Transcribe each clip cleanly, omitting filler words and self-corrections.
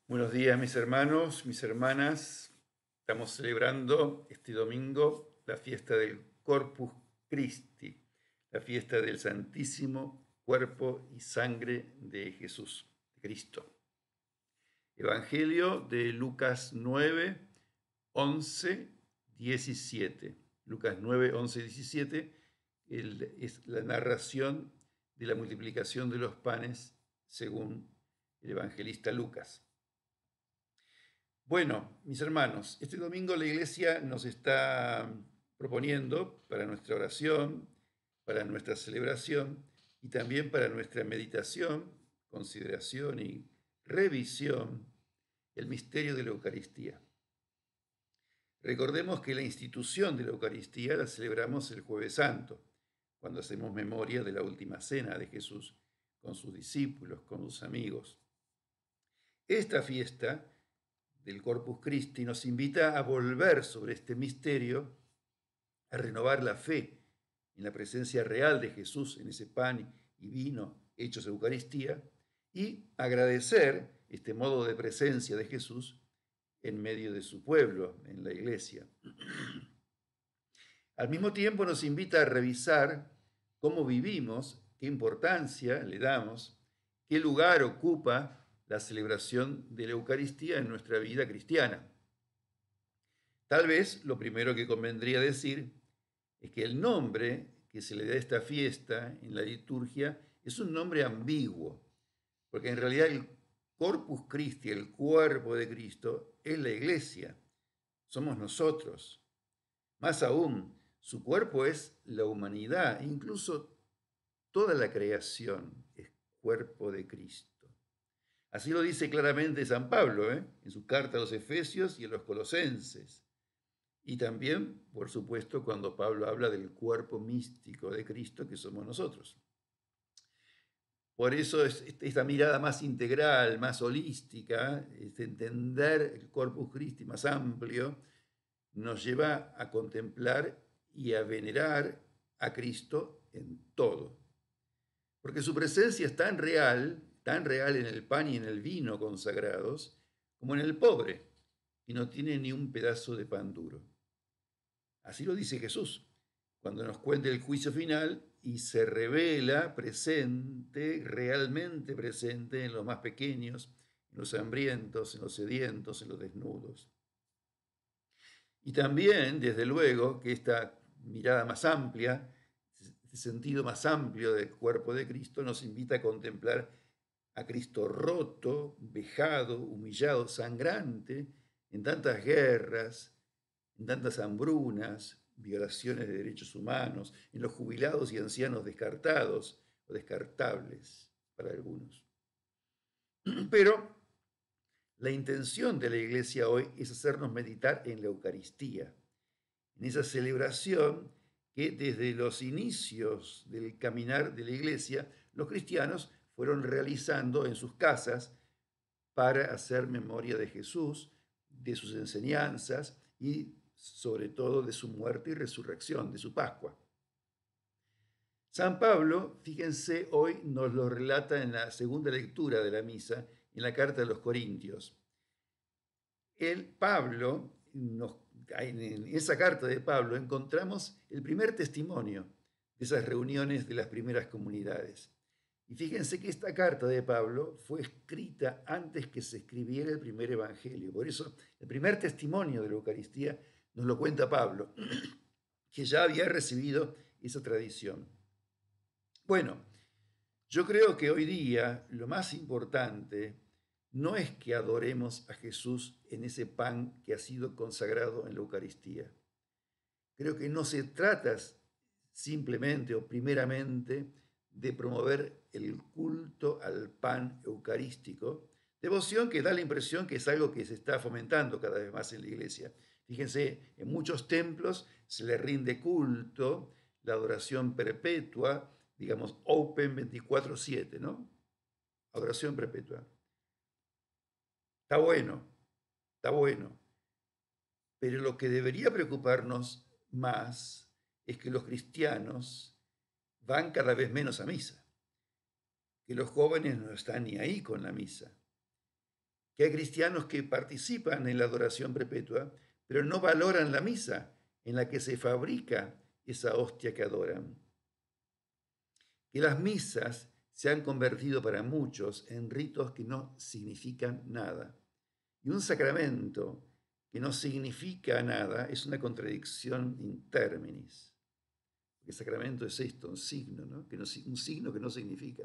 Buenos días, mis hermanos, mis hermanas. Estamos celebrando este domingo la fiesta del Corpus Christi, la fiesta del Santísimo Cuerpo y Sangre de Jesús, de Cristo. Evangelio de Lucas 9, 11, 17. Lucas 9, 11, 17 es la narración de la multiplicación de los panes según el evangelista Lucas. Bueno, mis hermanos, este domingo la Iglesia nos está proponiendo para nuestra oración, para nuestra celebración y también para nuestra meditación, consideración y revisión el misterio de la Eucaristía. Recordemos que la institución de la Eucaristía la celebramos el Jueves Santo, cuando hacemos memoria de la última cena de Jesús con sus discípulos, con sus amigos. Esta fiesta del Corpus Christi nos invita a volver sobre este misterio, a renovar la fe en la presencia real de Jesús en ese pan y vino hechos Eucaristía y agradecer este modo de presencia de Jesús en medio de su pueblo, en la iglesia. Al mismo tiempo nos invita a revisar cómo vivimos, qué importancia le damos, qué lugar ocupa la celebración de la Eucaristía en nuestra vida cristiana. Tal vez lo primero que convendría decir es que el nombre que se le da a esta fiesta en la liturgia es un nombre ambiguo, porque en realidad el Corpus Christi, el cuerpo de Cristo, es la iglesia, somos nosotros. Más aún, su cuerpo es la humanidad, incluso toda la creación es cuerpo de Cristo. Así lo dice claramente San Pablo, en su carta a los Efesios y a los Colosenses. Y también, por supuesto, cuando Pablo habla del cuerpo místico de Cristo que somos nosotros. Por eso esta mirada más integral, más holística, entender el Corpus Christi más amplio, nos lleva a contemplar y a venerar a Cristo en todo. Porque su presencia es tan real en el pan y en el vino consagrados, como en el pobre, que no tiene ni un pedazo de pan duro. Así lo dice Jesús, cuando nos cuenta el juicio final y se revela presente, realmente presente en los más pequeños, en los hambrientos, en los sedientos, en los desnudos. Y también, desde luego, que esta mirada más amplia, este sentido más amplio del cuerpo de Cristo, nos invita a contemplar a Cristo roto, vejado, humillado, sangrante, en tantas guerras, en tantas hambrunas, violaciones de derechos humanos, en los jubilados y ancianos descartados o descartables para algunos. Pero la intención de la Iglesia hoy es hacernos meditar en la Eucaristía, en esa celebración que desde los inicios del caminar de la Iglesia, los cristianos fueron realizando en sus casas para hacer memoria de Jesús, de sus enseñanzas y sobre todo de su muerte y resurrección, de su Pascua. San Pablo, fíjense, hoy nos lo relata en la segunda lectura de la misa, en la carta de los Corintios. En esa carta de Pablo encontramos el primer testimonio de esas reuniones de las primeras comunidades. Y fíjense que esta carta de Pablo fue escrita antes que se escribiera el primer evangelio. Por eso el primer testimonio de la Eucaristía nos lo cuenta Pablo, que ya había recibido esa tradición. Bueno, yo creo que hoy día lo más importante no es que adoremos a Jesús en ese pan que ha sido consagrado en la Eucaristía. Creo que no se trata simplemente o primeramente de promover el culto al pan eucarístico, devoción que da la impresión que es algo que se está fomentando cada vez más en la iglesia. Fíjense, en muchos templos se le rinde culto, la adoración perpetua, digamos, open 24/7, ¿no? Adoración perpetua. Está bueno, pero lo que debería preocuparnos más es que los cristianos van cada vez menos a misa, que los jóvenes no están ni ahí con la misa, que hay cristianos que participan en la adoración perpetua, pero no valoran la misa en la que se fabrica esa hostia que adoran. Que las misas se han convertido para muchos en ritos que no significan nada. Y un sacramento que no significa nada es una contradicción in terminis. El sacramento es esto, un signo, ¿no? Un signo que no significa.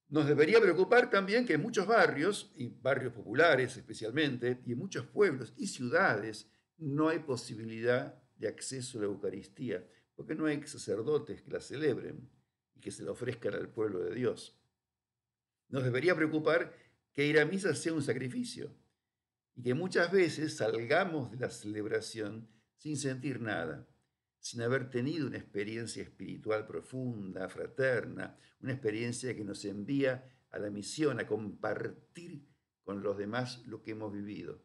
Nos debería preocupar también que en muchos barrios, y barrios populares especialmente, y en muchos pueblos y ciudades, no hay posibilidad de acceso a la Eucaristía, porque no hay sacerdotes que la celebren y que se la ofrezcan al pueblo de Dios. Nos debería preocupar que ir a misa sea un sacrificio y que muchas veces salgamos de la celebración sin sentir nada, sin haber tenido una experiencia espiritual profunda, fraterna, una experiencia que nos envía a la misión, a compartir con los demás lo que hemos vivido.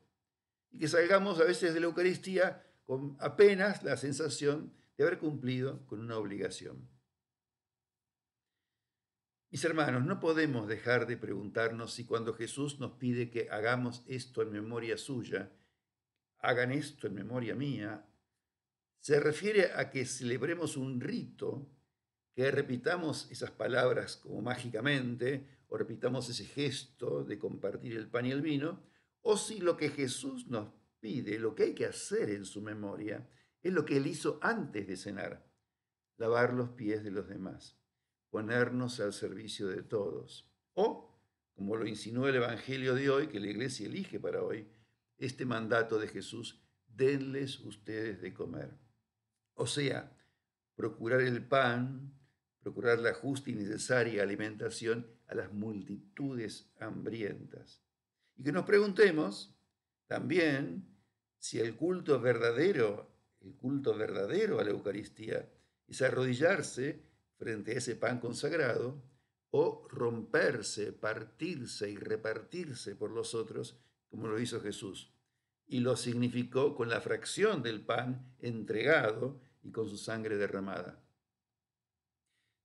Y que salgamos a veces de la Eucaristía con apenas la sensación de haber cumplido con una obligación. Mis hermanos, no podemos dejar de preguntarnos si cuando Jesús nos pide que hagamos esto en memoria suya, hagan esto en memoria mía, se refiere a que celebremos un rito, que repitamos esas palabras como mágicamente, o repitamos ese gesto de compartir el pan y el vino, o si lo que Jesús nos pide, lo que hay que hacer en su memoria, es lo que él hizo antes de cenar, lavar los pies de los demás, ponernos al servicio de todos. O, como lo insinúa el Evangelio de hoy, que la Iglesia elige para hoy, este mandato de Jesús, denles ustedes de comer. O sea, procurar el pan, procurar la justa y necesaria alimentación a las multitudes hambrientas. Y que nos preguntemos también si el culto verdadero a la Eucaristía es arrodillarse frente a ese pan consagrado o romperse, partirse y repartirse por los otros, como lo hizo Jesús. Y lo significó con la fracción del pan entregado y con su sangre derramada.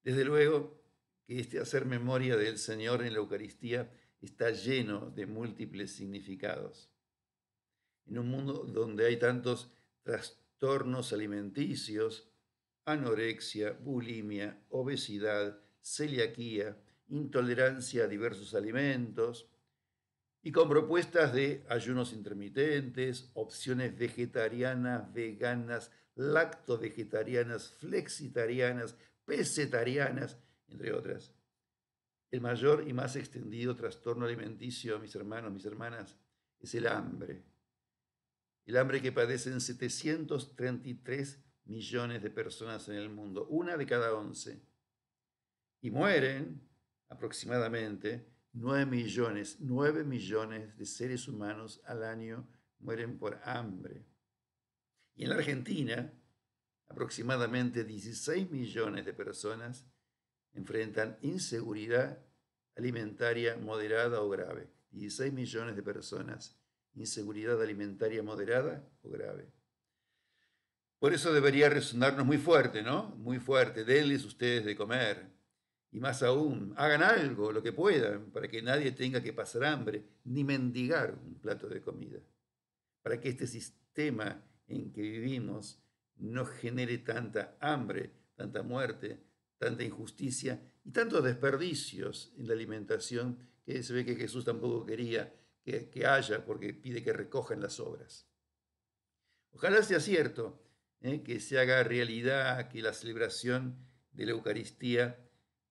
Desde luego que este hacer memoria del Señor en la Eucaristía está lleno de múltiples significados. En un mundo donde hay tantos trastornos alimenticios, anorexia, bulimia, obesidad, celiaquía, intolerancia a diversos alimentos, y con propuestas de ayunos intermitentes, opciones vegetarianas, veganas, lacto-vegetarianas, flexitarianas, pescetarianas, entre otras. El mayor y más extendido trastorno alimenticio, mis hermanos, mis hermanas, es el hambre. El hambre que padecen 733 millones de personas en el mundo, 1 de cada 11. Y mueren aproximadamente 9 millones de seres humanos al año mueren por hambre. Y en la Argentina, aproximadamente 16 millones de personas enfrentan inseguridad alimentaria moderada o grave. 16 millones de personas, inseguridad alimentaria moderada o grave. Por eso debería resonarnos muy fuerte, ¿no? Muy fuerte. Denles ustedes de comer. Y más aún, hagan algo, lo que puedan, para que nadie tenga que pasar hambre, ni mendigar un plato de comida. Para que este sistema en que vivimos no genere tanta hambre, tanta muerte, tanta injusticia y tantos desperdicios en la alimentación que se ve que Jesús tampoco quería que haya, porque pide que recojan las obras. Ojalá sea cierto, que se haga realidad, que la celebración de la Eucaristía,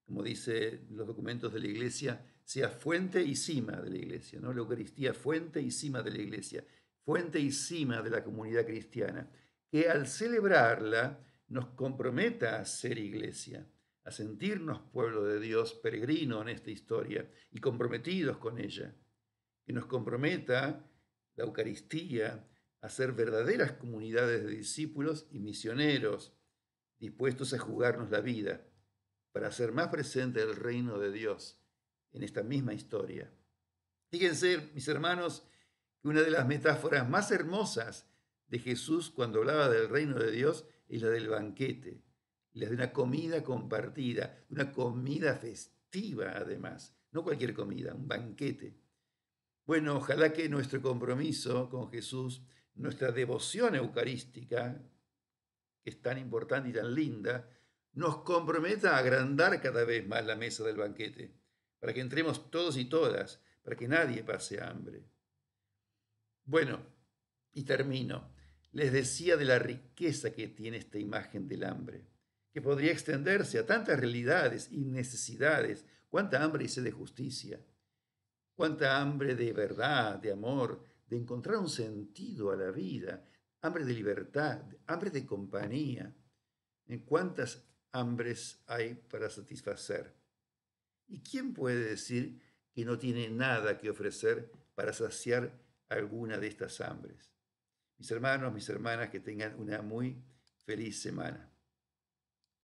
como dice los documentos de la Iglesia, sea fuente y cima de la Iglesia, ¿no? La Eucaristía, fuente y cima de la Iglesia, fuente y cima de la comunidad cristiana, que al celebrarla nos comprometa a ser Iglesia, a sentirnos pueblo de Dios, peregrino en esta historia y comprometidos con ella, que nos comprometa la Eucaristía a ser verdaderas comunidades de discípulos y misioneros dispuestos a jugarnos la vida para hacer más presente el reino de Dios en esta misma historia. Fíjense, mis hermanos, que una de las metáforas más hermosas de Jesús cuando hablaba del reino de Dios es la del banquete, la de una comida compartida, una comida festiva además, no cualquier comida, un banquete. Bueno, ojalá que nuestro compromiso con Jesús, nuestra devoción eucarística, que es tan importante y tan linda, nos comprometa a agrandar cada vez más la mesa del banquete, para que entremos todos y todas, para que nadie pase hambre. Bueno, y termino. Les decía de la riqueza que tiene esta imagen del hambre, que podría extenderse a tantas realidades y necesidades. Cuánta hambre y sed de justicia, cuánta hambre de verdad, de amor, de encontrar un sentido a la vida, hambre de libertad, hambre de compañía. ¿En cuántas hambres hay para satisfacer? ¿Y quién puede decir que no tiene nada que ofrecer para saciar alguna de estas hambres? Mis hermanos, mis hermanas, que tengan una muy feliz semana.